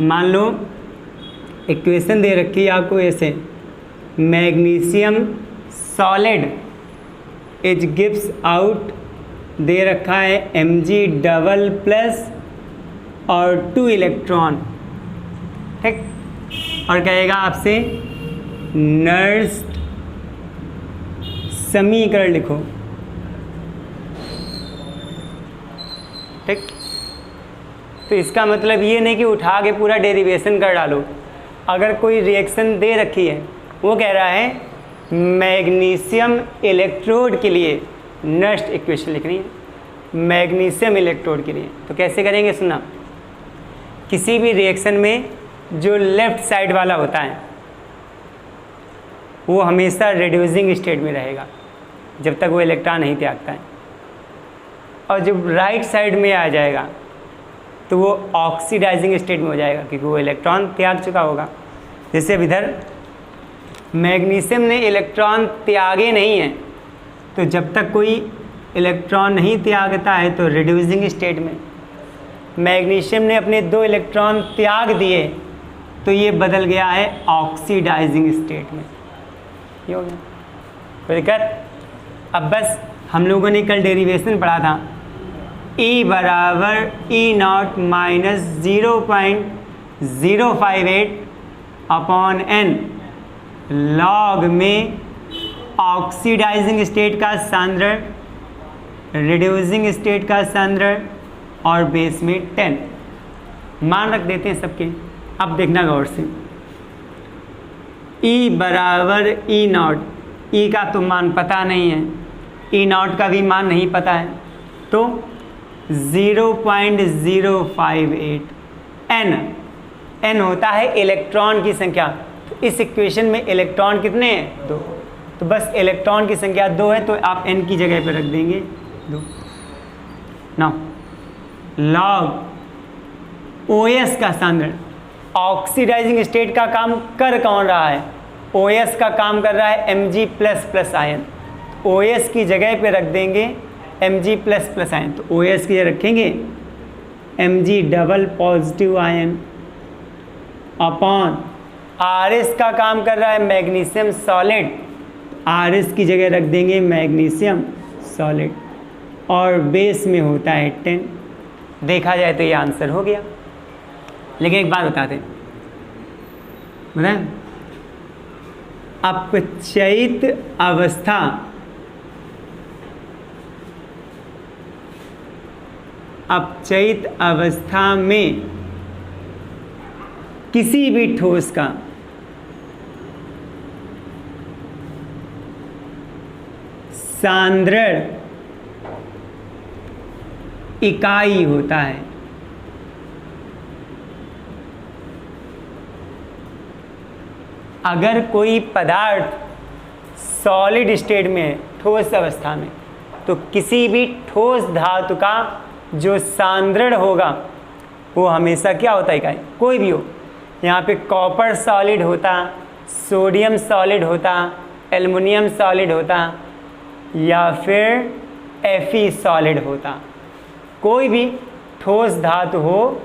मान लो इक्वेशन दे रखी है आपको ऐसे, magnesium solid is gives out, दे रखा है Mg++ और 2 इलेक्ट्रॉन, ठीक। और कहेगा आपसे नर्स्ट समीकरण लिखो, ठीक। तो इसका मतलब ये नहीं कि उठा के पूरा डेरिवेशन कर डालो। अगर कोई रिएक्शन दे रखी है, वो कह रहा है मैग्नीशियम इलेक्ट्रोड के लिए नर्स्ट इक्वेशन लिखनी है, मैग्नीशियम इलेक्ट्रोड के लिए। तो कैसे करेंगे सुना, किसी भी रिएक्शन में जो लेफ्ट साइड वाला होता है वो हमेशा रिड्यूसिंग स्टेट में रहेगा जब तक वो इलेक्ट्रॉन नहीं त्यागता है, और जब राइट साइड में आ जाएगा तो वो ऑक्सीडाइजिंग स्टेट में हो जाएगा क्योंकि वो इलेक्ट्रॉन त्याग चुका होगा। जैसे अब इधर मैग्नीशियम ने इलेक्ट्रॉन त्यागे नहीं है, तो जब तक कोई इलेक्ट्रॉन नहीं त्यागता है तो रिड्यूसिंग स्टेट में, मैग्नीशियम ने अपने 2 इलेक्ट्रॉन त्याग दिए तो ये बदल गया है ऑक्सीडाइजिंग स्टेट में। ये हो गया, कोई दिक्कत। अब बस हम लोगों ने कल डेरिवेशन पढ़ा था, E बराबर E0 minus 0.058 upon n log में ऑक्सीडाइजिंग स्टेट का सांद्रण, रिड्यूसिंग स्टेट का सांद्रण और बेस में 10 मान रख देते हैं सबके। अब देखना गौर से, E बराबर E0, E का तो मान पता नहीं है, E0 का भी मान नहीं पता है, तो 0.058 n होता है इलेक्ट्रॉन की संख्या। तो इस इक्वेशन में इलेक्ट्रॉन कितने हैं? 2। तो बस इलेक्ट्रॉन की संख्या 2 है तो आप n की जगह पर रख देंगे 2। नाउ लॉग OS का सांद्रण, ऑक्सीडाइजिंग स्टेट का काम कर कौन रहा है? OS का काम कर रहा है Mg++ आयन, OS की जगह पे रख देंगे Mg++ आयन। तो OS की जगह रखेंगे Mg+ आयन अपॉन RS का काम कर रहा है मैग्नीशियम सॉलिड, RS की जगह रख देंगे मैग्नीशियम सॉलिड, और बेस में होता है 10। देखा जाए तो ये आंसर हो गया। लेकिन एक बात बताते हैं, बताएं, अपचयित अवस्था अपचयित अवस्था में किसी भी ठोस का सांद्रण इकाई होता है। अगर कोई पदार्थ सॉलिड स्टेट में है, ठोस अवस्था में, तो किसी भी ठोस धातु का जो सांद्रण होगा वो हमेशा क्या होता है? इकाई। कोई भी हो, यहाँ पे कॉपर सॉलिड होता, सोडियम सॉलिड होता, एल्युमिनियम सॉलिड होता, या फिर Fe सॉलिड होता, कोई भी ठोस धातु हो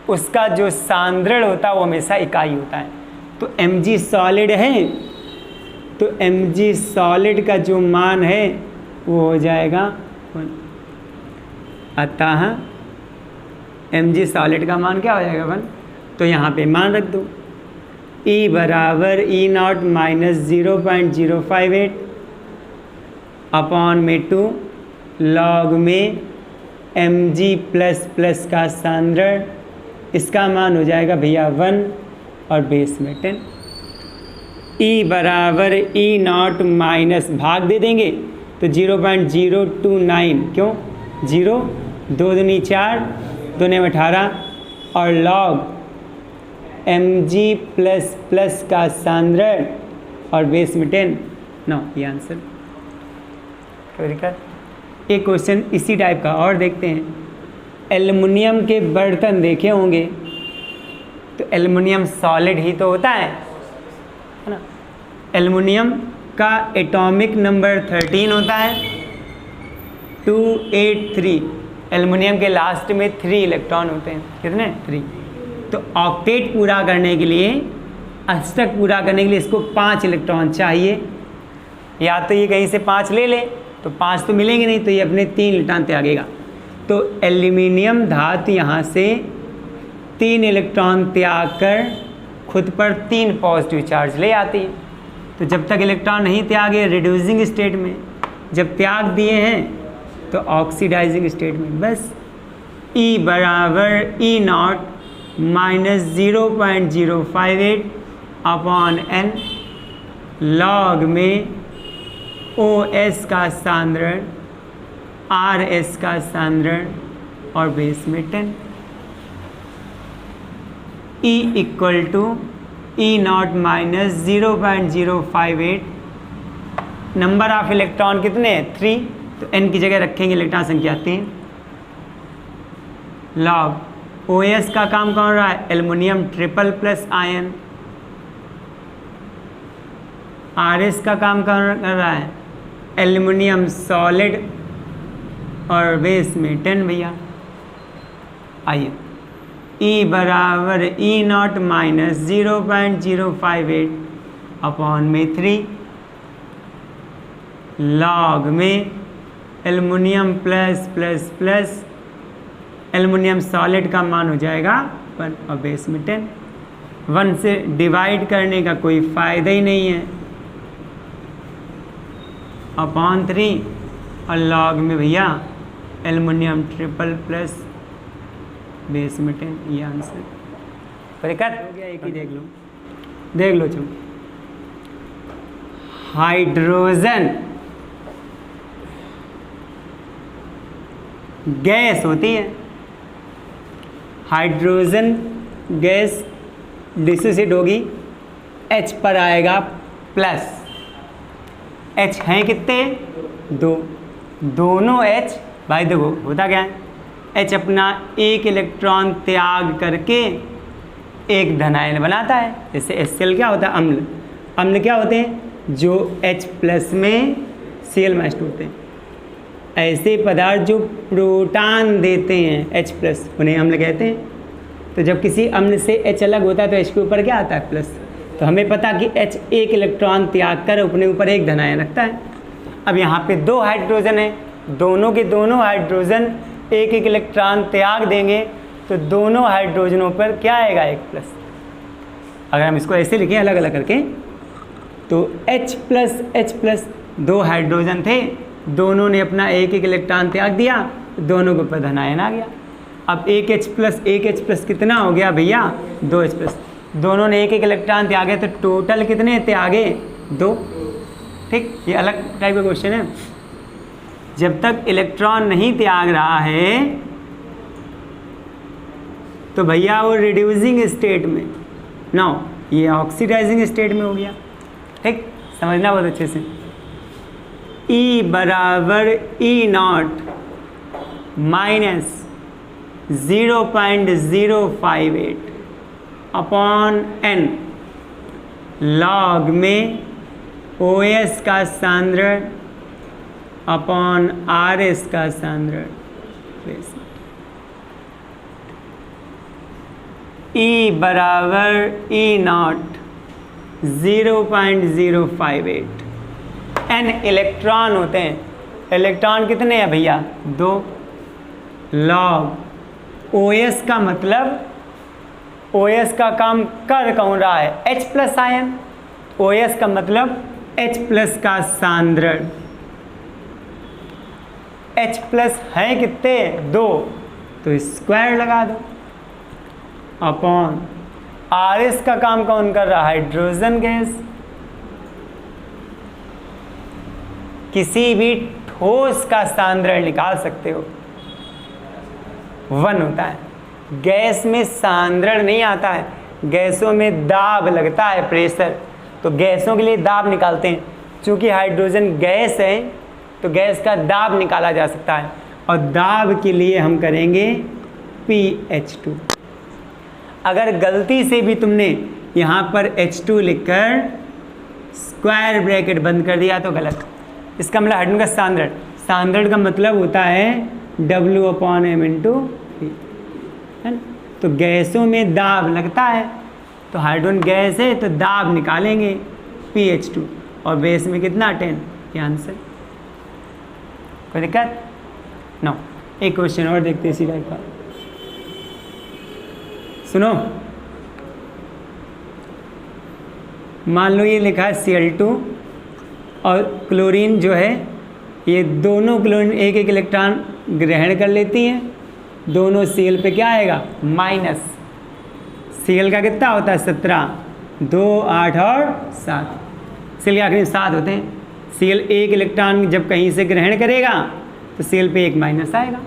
उसका जो सांद्रण होता है वो हमेशा इकाई होता है। तो Mg सॉलिड है तो Mg सॉलिड का जो मान है वो हो जाएगा 1। अतः Mg सॉलिड का मान क्या हो जाएगा? 1। तो यहाँ पे मान रख दो, E बराबर E0 माइनस 0.058 अपॉन में 2 लॉग में Mg++ का सांद्रण, इसका मान हो जाएगा भैया 1 और बेस में 10। E बराबर E0 माइनस भाग दे देंगे तो 0.029, क्यों 0, 2 दूनी 4, 2 ने 18, और लॉग Mg++ का सांद्रण और बेस में 10। नो, ये आंसर। एक क्वेश्चन इसी टाइप का और देखते हैं। एल्युमिनियम के बर्तन देखे होंगे, तो एल्युमिनियम सॉलिड ही तो होता है ना। एल्युमिनियम का एटॉमिक नंबर 13 होता है, 283, एल्युमिनियम के लास्ट में 3 इलेक्ट्रॉन होते हैं। कितने? 3। तो ऑक्टेट पूरा करने के लिए, अष्टक पूरा करने के लिए इसको 5 इलेक्ट्रॉन चाहिए। या तो ये कहीं से 5 ले ले तो 5 तो मिलेंगे नहीं, तो ये अपने 3 इलेक्ट्रॉन त्यागेगा। तो एल्युमिनियम धातु यहाँ से 3 इलेक्ट्रॉन त्याग कर खुद पर 3 पॉजिटिव चार्ज ले आती है। तो जब तक इलेक्ट्रॉन नहीं त्यागे रिड्यूसिंग स्टेट में, जब त्याग दिए हैं तो ऑक्सीडाइजिंग स्टेट में, बस E बराबर E0 minus 0.058 upon n log में OS का सांद्रण, RS का सांद्रण और बेस में 10। E equal to E0 minus 0.058। Number of electron कितने हैं? 3, तो n की जगह रखेंगे इलेक्ट्रॉन संख्या 3 लॉग OS का काम कौन रहा है? Aluminium triple plus ion. RS का काम कौन कर रहा है? एल्युमिनियम सॉलिड और बेस में 10 भैया। आइए E बराबर E0 माइनस 0.058 अपॉन में 3 लॉग में aluminium plus plus plus aluminium solid का मान हो जाएगा 1 और बेस में 10। 1 से डिवाइड करने का कोई फ़ायदा ही नहीं है, अपॉन 3 और लॉग में भैया एल्युमिनियम ट्रिपल प्लस बेस में 10। ये आंसर परिकत हो गया। एक ही देख लो चलो। हाइड्रोजन गैस होती है। हाइड्रोजन गैस डिसोसिएट होगी, H पर आएगा प्लस। H हैं कितने? 2। दोनों H भाई देखो होता क्या है, H अपना एक इलेक्ट्रॉन त्याग करके एक धनायन बनाता है। जैसे HCl क्या होता है? अम्ल। अम्ल क्या होते हैं? जो H प्लस में Cl- होते हैं। ऐसे पदार्थ जो प्रोटॉन देते हैं H प्लस, उन्हें अम्ल कहते हैं। तो जब किसी अम्ल से H अलग होता है तो H के ऊपर क्या आता है? प्लस। तो हमें पता कि H एक इलेक्ट्रॉन त्याग कर अपने ऊपर एक धनायन रखता है। अब यहाँ पे 2 हाइड्रोजन है, दोनों के दोनों हाइड्रोजन एक एक इलेक्ट्रॉन त्याग देंगे तो दोनों हाइड्रोजनों पर क्या आएगा? एक प्लस। अगर हम इसको ऐसे लिखें अलग अलग करके तो H प्लस 2 हाइड्रोजन थे, दोनों ने अपना एक एक इलेक्ट्रॉन त्याग दिया, दोनों के ऊपर धनायन आ गया। अब एक H प्लस कितना हो गया भैया? 2H plus. दोनों ने एक एक इलेक्ट्रॉन त्यागे तो टोटल कितने त्यागे? 2। ठीक, ये अलग टाइप का क्वेश्चन है। जब तक इलेक्ट्रॉन नहीं त्याग रहा है तो भैया वो रिड्यूसिंग स्टेट में, नो ये ऑक्सीडाइजिंग स्टेट में हो गया। ठीक, समझना बहुत अच्छे से। E बराबर E0 minus 0.058 upon n log में OS का सांद्रण अपॉन RS का सांद्रण। E बराबर E0 0.058। n इलेक्ट्रॉन होते हैं। इलेक्ट्रॉन कितने हैं भैया? 2 लॉग OS का मतलब OS का काम कर कौन रहा है? H plus ion. OS का मतलब H प्लस का सांद्रण। H प्लस है कितने? 2, तो स्क्वायर लगा दो अपॉन RS का काम कौन कर रहा है? Hydrogen gas. किसी भी ठोस का सांद्रण निकाल सकते हो, 1 होता है। गैस में सांद्रण नहीं आता है, गैसों में दाब लगता है, प्रेशर। तो गैसों के लिए दाब निकालते हैं। चूँकि हाइड्रोजन गैस है तो गैस का दाब निकाला जा सकता है, और दाब के लिए हम करेंगे pH2। अगर गलती से भी तुमने यहाँ पर H2 लिखकर स्क्वायर ब्रैकेट बंद कर दिया तो गलत। इसका मतलब हाइड्रोजन का सांद्रण, सांद्रण का मतलब होता है W/m इंटू पी, है ना। तो गैसों में दाब लगता है, तो हाइड्रोजन गैस है तो दाब निकालेंगे pH2, और बेस में कितना 10, ये आंसर। कोई दिक्कत? नो। एक क्वेश्चन और देखते हैं इसी टाइप का, सुनो। मान लो ये लिखा है Cl2 और क्लोरीन जो है, ये दोनों क्लोरीन एक एक इलेक्ट्रॉन ग्रहण कर लेती हैं, दोनों Cl पे क्या आएगा माइनस। Cl का कितना होता है 17, 2, 8 और 7, Cl के आखिर 7 होते हैं। Cl एक इलेक्ट्रॉन जब कहीं से ग्रहण करेगा तो Cl पे एक माइनस आएगा,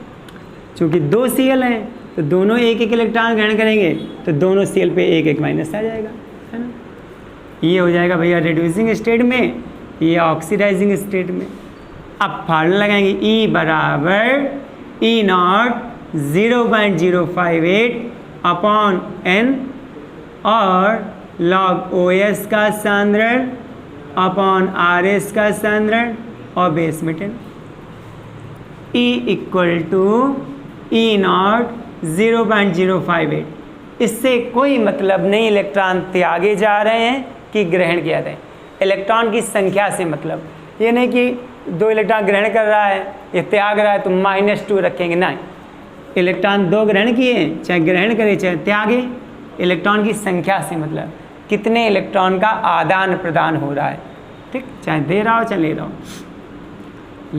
चूँकि 2 Cl हैं तो दोनों एक एक इलेक्ट्रॉन ग्रहण करेंगे तो दोनों Cl पे एक एक माइनस आ जाएगा, है ना। ये हो जाएगा भैया रिड्यूसिंग स्टेट में, ये ऑक्सीडाइजिंग स्टेट में। अब फार्मूला लगाएंगे E बराबर E0 0.058 अपॉन N और log OS का सांद्रण अपॉन RS का सांद्रण और बेस में 10। E equal to E0 0.058। इससे कोई मतलब नहीं इलेक्ट्रॉन त्यागे जा रहे हैं कि ग्रहण किया जाए, इलेक्ट्रॉन की संख्या से मतलब। ये नहीं कि 2 इलेक्ट्रॉन ग्रहण कर रहा है, ये त्याग रहा है तो -2 रखेंगे, नहीं। इलेक्ट्रॉन 2 ग्रहण किए, चाहे ग्रहण करे चाहे त्यागे, इलेक्ट्रॉन की संख्या से मतलब कितने इलेक्ट्रॉन का आदान प्रदान हो रहा है, ठीक, चाहे दे रहा हो चाहे ले रहा हो।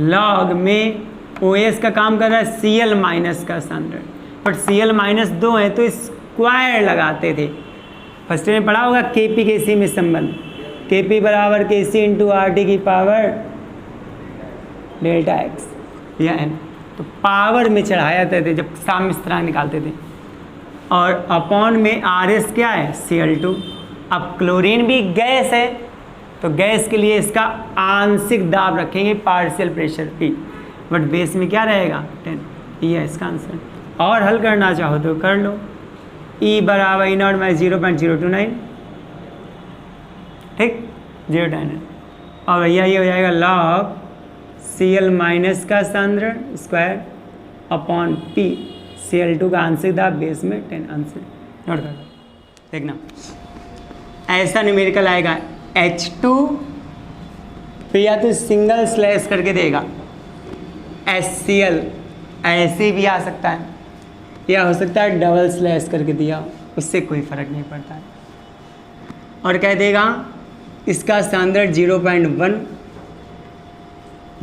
लॉग में OS का काम कर रहा है Cl माइनस का सांद्रण, बट Cl माइनस 2 है तो स्क्वायर लगाते थे। फर्स्ट में पढ़ा होगा Kp Kc में संबंध, Kp बराबर Kc इंटू RT की पावर डेल्टा x या n। तो पावर में चढ़ाया थे जब साम्य स्थिरांक निकालते थे, और अपॉन में RS क्या है Cl2। अब क्लोरीन भी गैस है तो गैस के लिए इसका आंशिक दाब रखेंगे partial pressure P, but base में क्या रहेगा 10, ये है इसका आंसर। और हल करना चाहो तो कर लो। E बराबर E0 में 0.029, ठीक, 0.9, और भैया ये हो जाएगा लॉग Cl माइनस का सांद्रण स्क्वायर अपॉन P, Cl2 का आंशिक दाब बेस में 10, आंसर नोट कर लो। देखना ऐसा न्यूमेरिकल आएगा H2 फिर या तो सिंगल स्लैश करके देगा HCl, ऐसे भी आ सकता है, या हो सकता है डबल स्लैश करके दिया, उससे कोई फर्क नहीं पड़ता है। और कह देगा इसका सांद्रण 0.1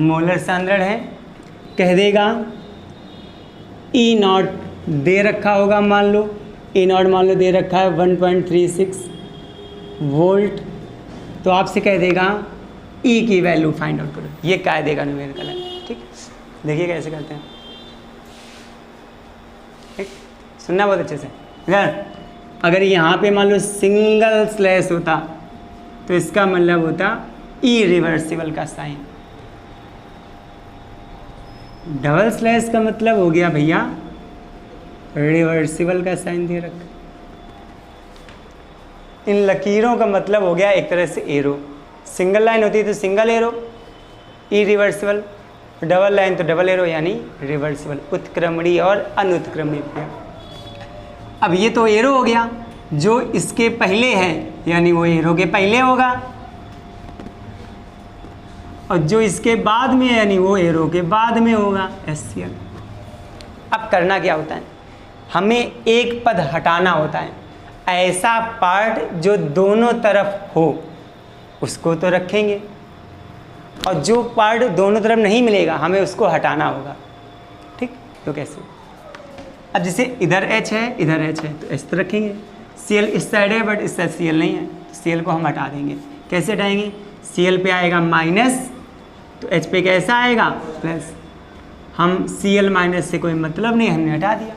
मोलर सांद्रण है, कह देगा E0 दे रखा होगा, मान लो E0 मान लो दे रखा है 1.36 वोल्ट, तो आपसे कह देगा E की वैल्यू फाइंड आउट करो। ये कह देगा न्यूमेरिकल है, ठीक। देखिए कैसे करते हैं, ठीक, सुनना बहुत अच्छे से। अगर यहाँ पे मान लो सिंगल स्लैश होता तो इसका मतलब होता इरिवर्सिबल का साइन, डबल स्लैश का मतलब हो गया भैया रिवर्सिबल का साइन दे रखा। इन लकीरों का मतलब हो गया एक तरह से एरो, सिंगल लाइन होती है तो single arrow irreversible, double line तो डबल एरो यानी रिवर्सिबल, उत्क्रमणीय और अनुत्क्रमणीय क्रिया। अब ये तो एरो हो गया, जो इसके पहले है यानी वो एरो के पहले होगा, और जो इसके बाद में है यानी वो एरो के बाद में होगा HCl। अब करना क्या होता है, हमें एक पद हटाना होता है, ऐसा पार्ट जो दोनों तरफ हो उसको तो रखेंगे, और जो पार्ट दोनों तरफ नहीं मिलेगा हमें उसको हटाना होगा, ठीक। तो कैसे, अब जैसे इधर H है इधर H है तो H तो रखेंगे, Cl इस साइड है बट इस साइड Cl नहीं है तो Cl को हम हटा देंगे। कैसे हटाएंगे, Cl पे आएगा माइनस तो H पे कैसा आएगा प्लस, हम Cl माइनस से कोई मतलब नहीं, हमने हटा दिया।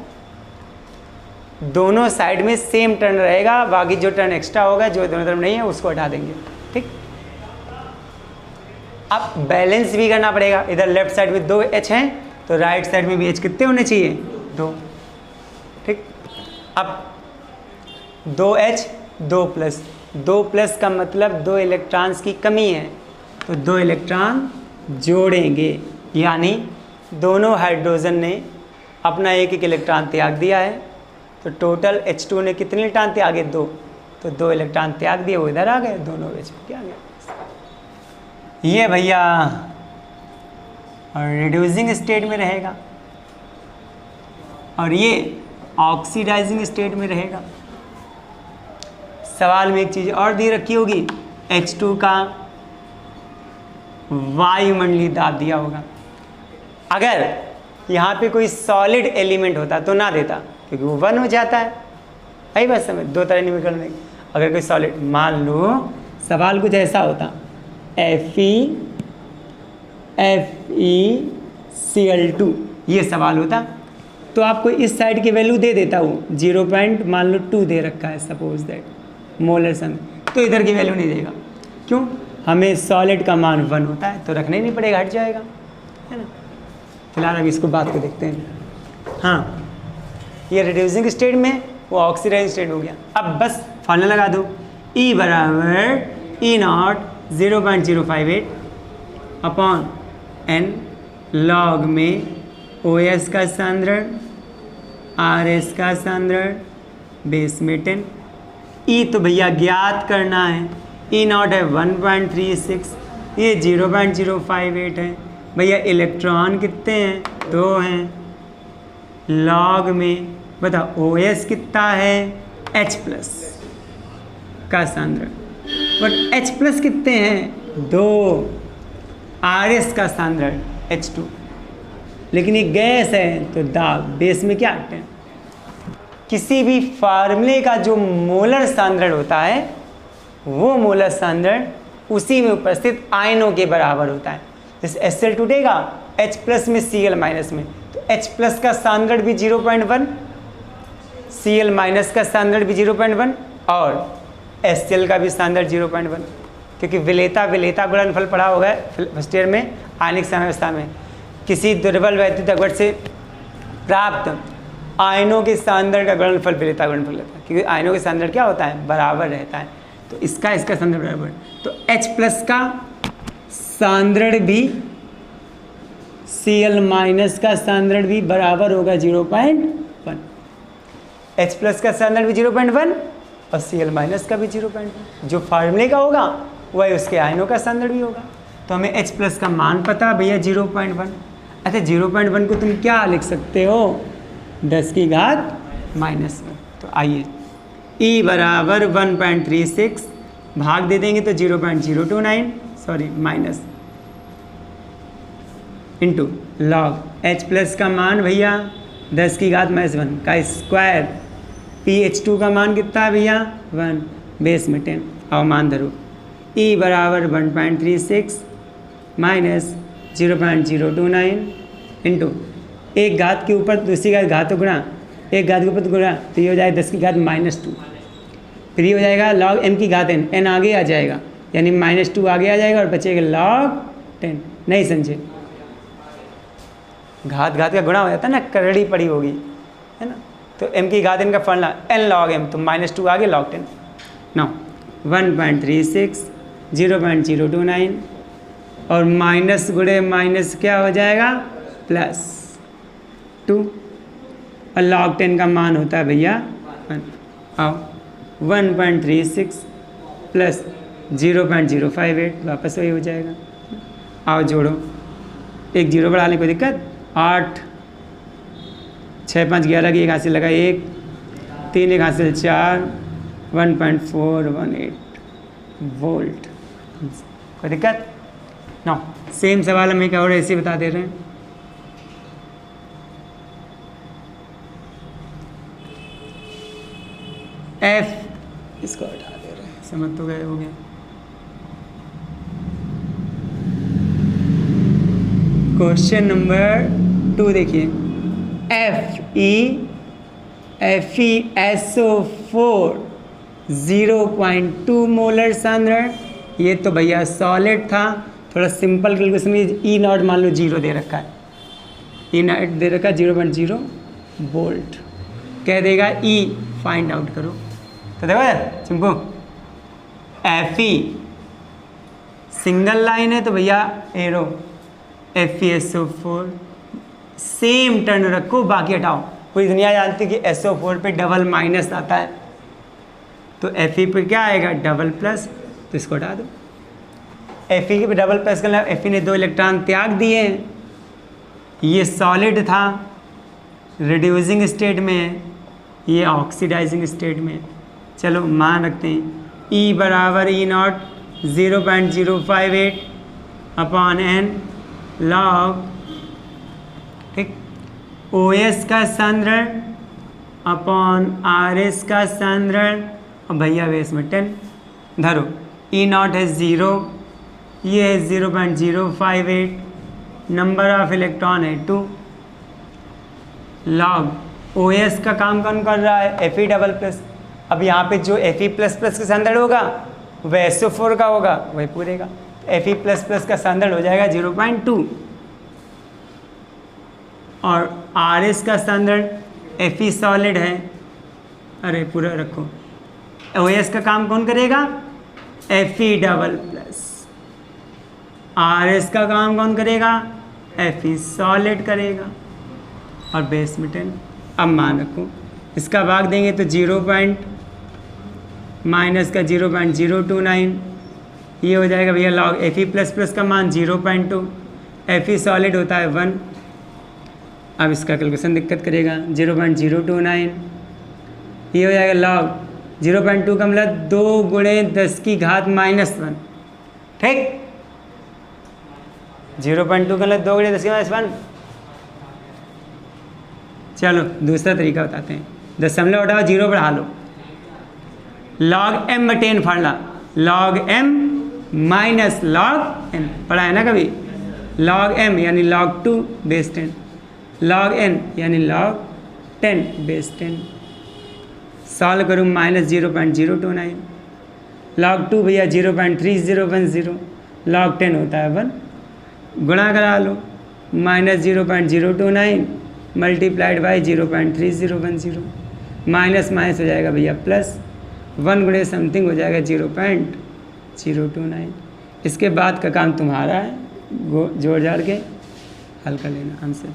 दोनों साइड में सेम टर्न रहेगा, बाकी जो टर्न एक्स्ट्रा होगा जो दोनों तरफ नहीं है उसको हटा देंगे, ठीक। अब बैलेंस भी करना पड़ेगा, इधर लेफ्ट साइड में 2 H हैं तो राइट साइड में भी H कितने होने चाहिए 2, ठीक। अब 2H 2 प्लस का मतलब 2 इलेक्ट्रॉन्स की कमी है तो 2 इलेक्ट्रॉन जोड़ेंगे, यानी दोनों हाइड्रोजन ने अपना एक एक इलेक्ट्रॉन त्याग दिया है, तो टोटल H2 ने कितने इलेक्ट्रॉन त्यागे? 2। तो 2 इलेक्ट्रॉन त्याग दिए, वो इधर आ गए, दोनों H पे आ गए। ये भैया रिड्यूसिंग स्टेट में रहेगा और ये ऑक्सीडाइजिंग स्टेट में रहेगा। सवाल में एक चीज़ और दी रखी होगी, H2 का वायुमंडलीय दाब दिया होगा। अगर यहाँ पे कोई सॉलिड एलिमेंट होता तो ना देता, क्योंकि वो 1 हो जाता है। आई बात समझ? दो तरह निकल में, अगर कोई सॉलिड, मान लो सवाल कुछ ऐसा होता, FeCl2 ये सवाल होता, तो आपको इस साइड की वैल्यू दे देता हूँ 0. मान लो 2 दे रखा है सपोज दैट मोलर सन, तो इधर की वैल्यू नहीं देगा। क्यों? हमें सॉलिड का मान 1 होता है, तो रखना ही नहीं पड़ेगा, हट जाएगा, है ना। फिलहाल अभी इसको बात को देखते हैं। हाँ, ये रिड्यूसिंग स्टेट में, वो ऑक्सीडाइजिंग स्टेट हो गया। अब बस फॉर्मूला लगा दो, E बराबर E0 0.058 अपॉन N लॉग में OS का सांद्रण, RS का सांद्रण, बेस में 10। E तो भैया ज्ञात करना है, E0 है 1.36, ये 0.058 है। भैया इलेक्ट्रॉन कितने हैं? 2 हैं। लॉग में बता OS कितना है? H प्लस का सांद्रण, बट H प्लस कितने हैं? 2। RS का सांद्रण H2, लेकिन ये गैस है तो दाब, बेस में क्या 10। किसी भी फार्मूले का जो मोलर सांद्रण होता है, वो मोलर सांद्रण उसी में उपस्थित आयनों के बराबर होता है। जैसे HCl टूटेगा H प्लस में Cl माइनस में, तो H प्लस का सांद्रण भी 0.1, Cl माइनस का सांद्रण भी 0.1 और HCl का भी सांद्रण 0.1, क्योंकि विलेता विलेता गुणनफल पढ़ा होगा फर्स्ट ईयर में आयनिक साम्यावस्था में। किसी दुर्बल वैद्युत अवगुण से प्राप्त आयनों के सांद्रण का गुणनफल विलेता गुणनफल रहता है, क्योंकि आयनों के सांद्रण क्या होता है? बराबर रहता है। तो इसका सांद्रण बराबर, तो H प्लस का सांद्रण भी Cl माइनस का सांद्रण भी बराबर होगा 0.1। H प्लस का सांद्रण भी 0.1 और Cl माइनस का भी 0.1। जो फार्मूले का होगा वही उसके आयनों का सांद्रण भी होगा। तो हमें H प्लस का मान पता भैया 0.1। अच्छा 0.1 को तुम क्या लिख सकते हो? 10 की घात -1। तो आइए E बराबर 1.36 भाग दे देंगे तो 0.029 sorry minus into log H plus का मान भैया 10 की घात -1 का स्क्वायर, PH2 का मान कितना है भैया? 1, बेस में 10। और मान धरो E बराबर 1.36 माइनस 0.029 इंटू एक घात के ऊपर दूसरी घात तो गुणा, एक घात के ऊपर तो गुणा, तो ये हो जाएगा 10 की घात -2। फिर ये हो जाएगा log m की घात n आगे आ जाएगा, यानी -2 आगे आ जाएगा और बचेगा log 10। नहीं समझे? घात घात का गुणा हो जाता है ना, करड़ी पड़ी होगी, है ना। तो m की घात n का फॉर्मूला n log m, तो -2 आगे log 10। नाउ 1.36 0.029 और माइनस गुणे माइनस क्या हो जाएगा? +2 और log 10 का मान होता है भैया 1। आओ 1.36 प्लस 0.058 वापस वही हो जाएगा। आओ जोड़ो, एक जीरो बढ़ाने कोई दिक्कत? 8 6 5 11 की एक हासिल लगा 1 3 एक हासिल 4 1.418 वोल्ट। कोई दिक्कत? नो सेम सवाल हम एक और ऐसे बता दे रहे हैं। F इसको हटा दे रहे हैं, समझ तो गए हो गया। क्वेश्चन नंबर 2 देखिए, FeSO4 0.2 मोलर सांद्रण। ये तो भैया सॉलिड था, थोड़ा सिंपल कैलकुलेशन में E0 मान लो 0 दे रखा है, E0 दे रखा है 0.0 वोल्ट। कह देगा E फाइंड आउट करो, तो देखो चिंपू Fe सिंगल लाइन है तो भैया एरो FeSO4 सेम टर्न रखो, बाकी हटाओ। पूरी दुनिया जानती है कि SO4 पे डबल माइनस आता है, तो Fe पे क्या आएगा, डबल प्लस, तो इसको हटा दो। Fe के डबल प्लस का Fe ने 2 इलेक्ट्रॉन त्याग दिए हैं, ये सॉलिड था, रिड्यूसिंग स्टेट में है, ये ऑक्सीडाइजिंग स्टेट में है। चलो मान रखते हैं E बराबर E0 0.058 अपॉन n लॉग, ठीक, OS का सांद्रण अपॉन RS का सांद्रण, और भैया बेस में 10 धरो। E0 है 0, ये है 0.058, नंबर ऑफ इलेक्ट्रॉन है 2, लॉग OS का काम कौन कर रहा है, Fe डबल प्लस। अब यहाँ पे जो Fe प्लस प्लस का सांद्रण होगा वह SO4 का होगा, वही पूरे का। Fe प्लस प्लस का सांद्रण हो जाएगा 0.2, और RS का सांद्रण Fe सॉलिड है, अरे पूरा रखो, OS का काम कौन करेगा, Fe डबल प्लस, RS का काम कौन करेगा, Fe सॉलिड करेगा, और बेस में 10। अब मान रखो, इसका भाग देंगे तो 0 माइनस का 0.029, ये हो जाएगा भैया लॉग Fe प्लस प्लस का मान 0.2, Fe सॉलिड होता है 1। अब इसका कैलकुलेशन दिक्कत करेगा, 0.029, ये हो जाएगा लॉग 0.2 का मतलब 2 गुणे 10 की घात -1, ठीक। 0.2 का मतलब 2 गुणे 10 की -1। चलो दूसरा तरीका बताते हैं, दशमलव हटाओ 0 बढ़ा लो, log m बटे n formula, log m minus log n, पढ़ा है ना कभी, log m यानी log 2 बेस 10, log n यानी log 10 बेस 10। सॉल्व करूँ -0.029, log 2 भैया 0.3010, log 10 होता है 1, गुणा करा लो, -0.029 मल्टीप्लाइड बाई 0.3010, माइनस माइनस हो जाएगा भैया प्लस, 1 गुणे समथिंग हो जाएगा 0.029। इसके बाद का काम तुम्हारा है, जोड़ जाड़ के हल कर लेना आंसर।